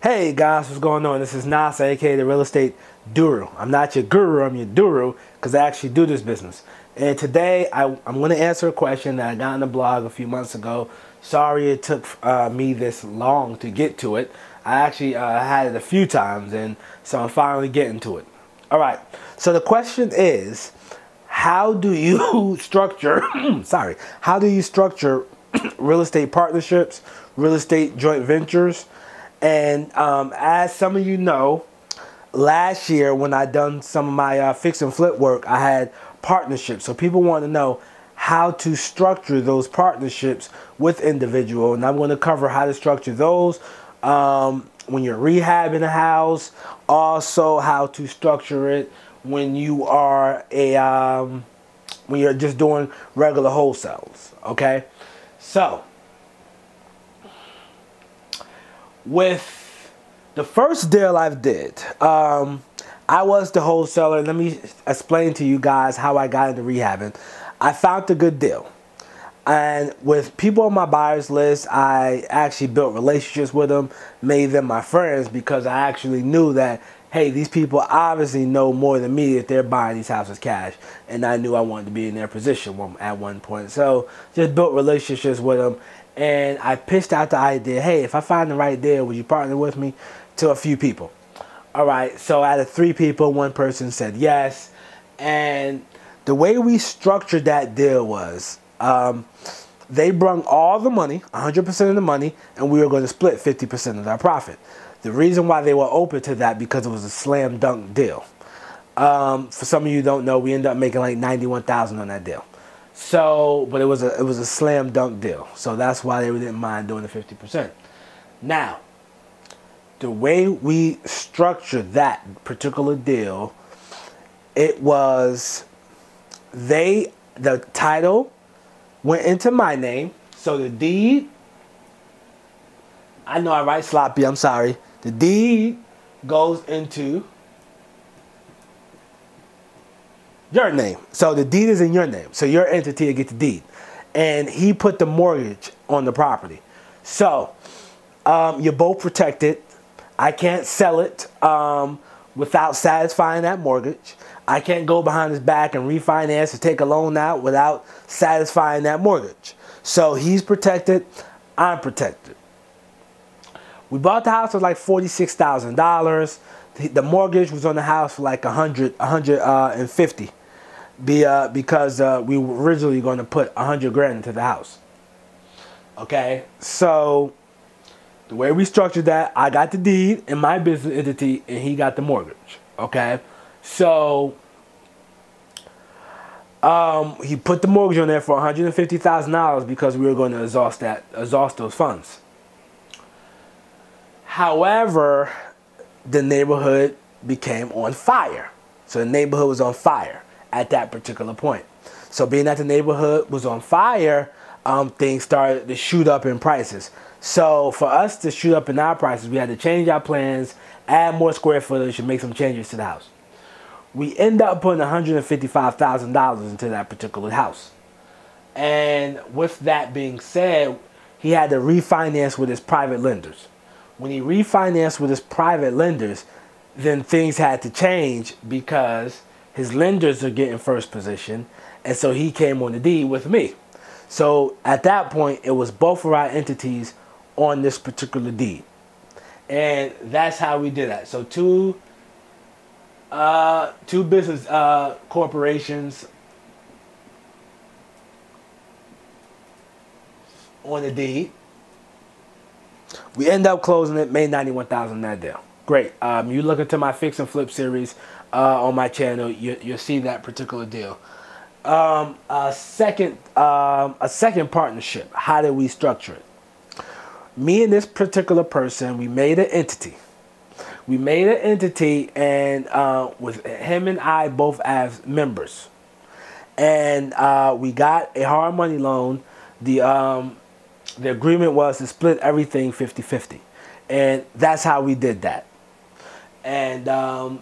Hey guys, what's going on? This is Nasa, aka the Real Estate Guru. I'm not your guru, I'm your guru, because I actually do this business. And today I'm going to answer a question that I got on the blog a few months ago. Sorry it took me this long to get to it. I actually had it a few times, and so I'm finally getting to it. All right, so the question is, how do you structure, how do you structure real estate partnerships, real estate joint ventures? And as some of you know, last year when I done some of my fix and flip work, I had partnerships. So people want to know how to structure those partnerships with individual. And I'm going to cover how to structure those when you're rehabbing a house. Also how to structure it when you are when you're just doing regular wholesales. Okay. So with the first deal I've did, I was the wholesaler. Let me explain to you guys how I got into rehabbing. I found a good deal. And with people on my buyers list, I actually built relationships with them, made them my friends, because I actually knew that, hey, these people obviously know more than me if they're buying these houses cash. And I knew I wanted to be in their position at one point. So just built relationships with them. And I pitched out the idea, hey, if I find the right deal, would you partner with me? To a few people. All right, so out of 3 people, 1 person said yes. And the way we structured that deal was they brung all the money, 100% of the money, and we were going to split 50% of our profit. The reason why they were open to that, because it was a slam dunk deal. For some of you who don't know, we ended up making like $91,000 on that deal. So, but it was a slam dunk deal. So that's why they didn't mind doing the 50%. Now, the way we structured that particular deal, it was the title went into my name. So the deed, I know I write sloppy, I'm sorry. The deed goes into your name. So the deed is in your name. So your entity will get the deed. And he put the mortgage on the property. So you're both protected. I can't sell it without satisfying that mortgage. I can't go behind his back and refinance or take a loan out without satisfying that mortgage. So he's protected, I'm protected. We bought the house for like $46,000. The mortgage was on the house for like $150. Because we were originally going to put $100,000 into the house. Okay, so the way we structured that, I got the deed in my business entity, and he got the mortgage. Okay, so he put the mortgage on there for $150,000 because we were going to exhaust those funds. However, the neighborhood became on fire. So the neighborhood was on fire at that particular point. So being that the neighborhood was on fire, things started to shoot up in prices. So for us to shoot up in our prices, we had to change our plans, add more square footage, and make some changes to the house. We end up putting $155,000 into that particular house. And with that being said, he had to refinance with his private lenders. When he refinanced with his private lenders, then things had to change because his lenders are getting first position, and so he came on the deed with me. So at that point, it was both of our entities on this particular deed. And that's how we did that. So two business corporations on the deed. We end up closing it, made $91,000 that deal. Great. You look into my fix and flip series on my channel, you'll see that particular deal. A second partnership. How did we structure it? Me and this particular person, we made an entity. We made an entity, and with him and I both as members. And we got a hard money loan. The agreement was to split everything 50-50. And that's how we did that. And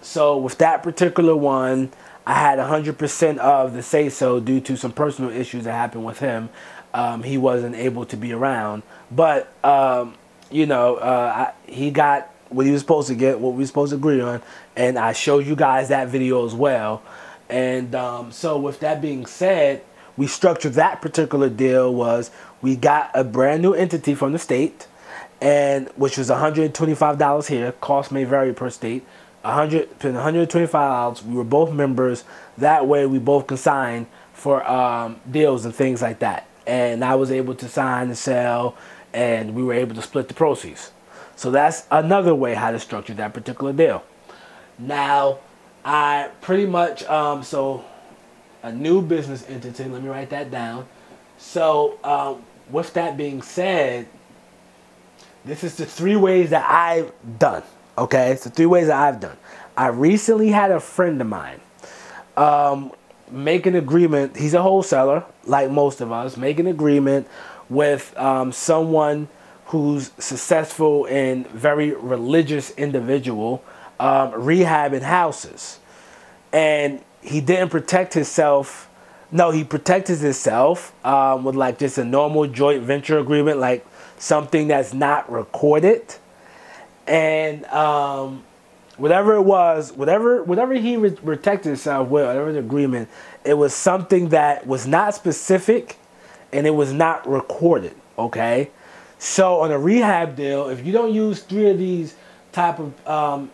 so with that particular one, I had 100% of the say-so due to some personal issues that happened with him. He wasn't able to be around. But, you know, he got what he was supposed to get, what we were supposed to agree on, and I showed you guys that video as well. And so with that being said, we structured that particular deal was we got a brand new entity from the state, and which was $125 here. Cost may vary per state. $125. We were both members. That way we both can sign for deals and things like that. And I was able to sign and sell, and we were able to split the proceeds. So that's another way how to structure that particular deal. Now, I pretty much, so a new business entity, let me write that down. So with that being said, this is the 3 ways that I've done. Okay, it's the 3 ways that I've done. I recently had a friend of mine make an agreement. He's a wholesaler, like most of us. Make an agreement with someone who's successful and very religious individual, rehabbing houses. And he didn't protect himself. No, he protected himself with like just a normal joint venture agreement, like something that's not recorded. And whatever it was, whatever he protected himself with, whatever the agreement, it was something that was not specific and it was not recorded. Okay, so on a rehab deal, if you don't use 3 of these type of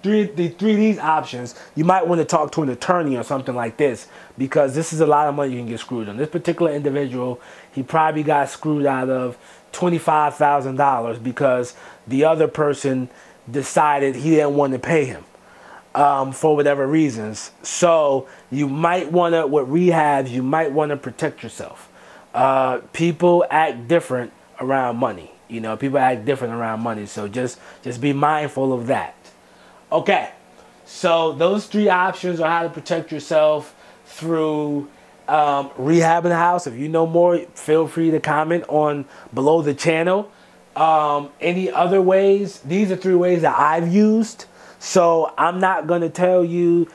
three of these options, you might want to talk to an attorney or something like this, because this is a lot of money you can get screwed on. This particular individual, he probably got screwed out of $25,000 because the other person decided he didn't want to pay him for whatever reasons. So you might want to, with rehabs, you might want to protect yourself. People act different around money. You know, people act different around money. So just be mindful of that. Okay, so those 3 options are how to protect yourself through rehabbing the house. If you know more, feel free to comment on below the channel. Any other ways? These are 3 ways that I've used. So I'm not going to tell you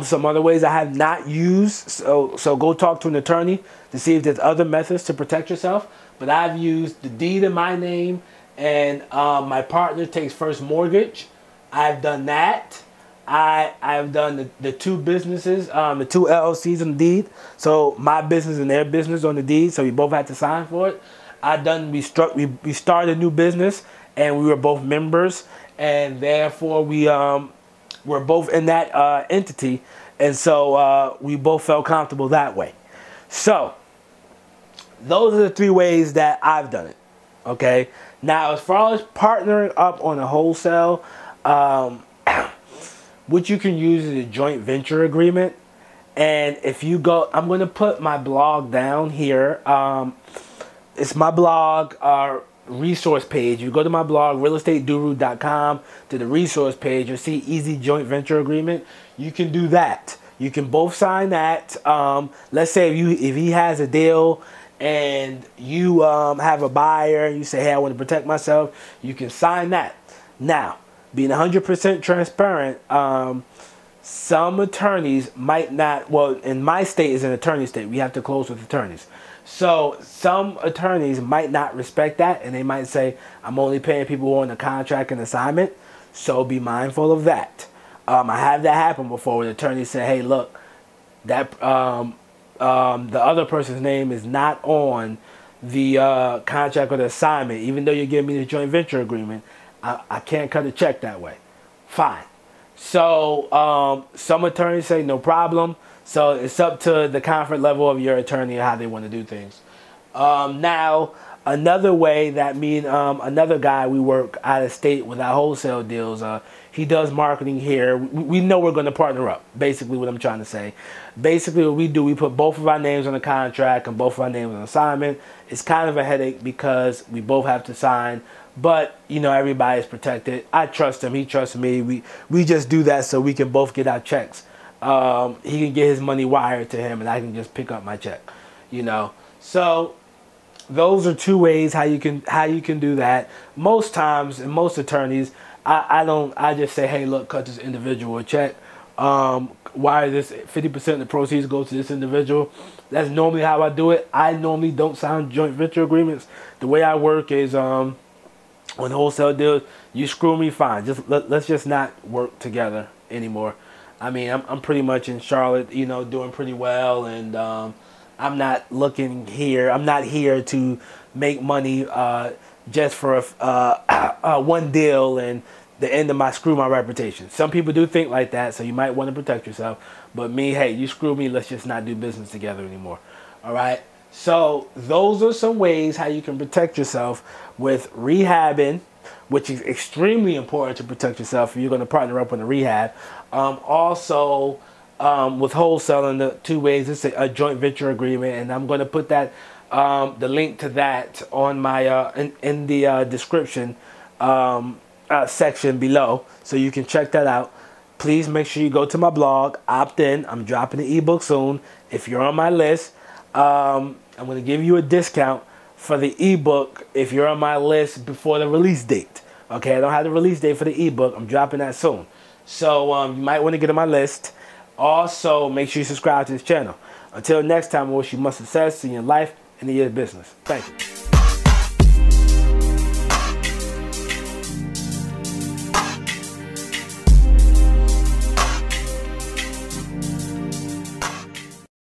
some other ways I have not used. So go talk to an attorney to see if there's other methods to protect yourself. But I've used the deed in my name, and my partner takes first mortgage. I've done that. I've done the 2 businesses, the 2 LLCs on the deed. So my business and their business on the deed. So we both had to sign for it. We started a new business, and we were both members, and therefore we were both in that entity, and so we both felt comfortable that way. So those are the 3 ways that I've done it. Okay. Now, as far as partnering up on a wholesale, what you can use is a joint venture agreement. And if you go, I'm going to put my blog down here. It's my blog resource page. You go to my blog, realestateduru.com, to the resource page. You'll see easy joint venture agreement. You can do that. You can both sign that. Let's say if he has a deal and you have a buyer, you say, hey, I want to protect myself, you can sign that. Now, being 100% transparent, some attorneys might not, well, in my state is an attorney state. We have to close with attorneys. So some attorneys might not respect that, and they might say, I'm only paying people who are on a contract and assignment. So be mindful of that. I had that happen before where the attorney said, hey, look, that the other person's name is not on the contract or the assignment. Even though you're giving me the joint venture agreement, I can't cut a check that way. Fine. So some attorneys say no problem. So it's up to the comfort level of your attorney and how they want to do things. Now, another way that me and another guy, we work out of state with our wholesale deals. He does marketing here. We know we're going to partner up. Basically what I'm trying to say. Basically what we do, we put both of our names on the contract and both of our names on assignment. It's kind of a headache because we both have to sign. But, you know, everybody's protected. I trust him. He trusts me. We just do that so we can both get our checks. He can get his money wired to him and I can just pick up my check, you know. So those are 2 ways how you can do that. Most times, and most attorneys, I just say, hey, look, cut this individual a check. Why this 50% of the proceeds go to this individual? That's normally how I do it. I normally don't sign joint venture agreements. The way I work is on wholesale deals, you screw me, fine. Let's just not work together anymore. I mean, I'm pretty much in Charlotte, you know, doing pretty well, and I'm not looking here. I'm not here to make money just for one deal and the end of screw my reputation. Some people do think like that, so you might want to protect yourself. But me, hey, you screw me, let's just not do business together anymore. All right? So those are some ways how you can protect yourself with rehabbing, which is extremely important to protect yourself if you're going to partner up with a rehab. Also, with wholesaling, the two ways, it's a joint venture agreement, and I'm going to put that the link to that on my in the description section below, so you can check that out. Please make sure you go to my blog, opt in. I'm dropping the ebook soon. If you're on my list, I'm going to give you a discount for the ebook if you're on my list before the release date. Okay, I don't have the release date for the ebook. I'm dropping that soon. So you might want to get on my list. Also, make sure you subscribe to this channel. Until next time, I wish you much success in your life and in your business. Thank you.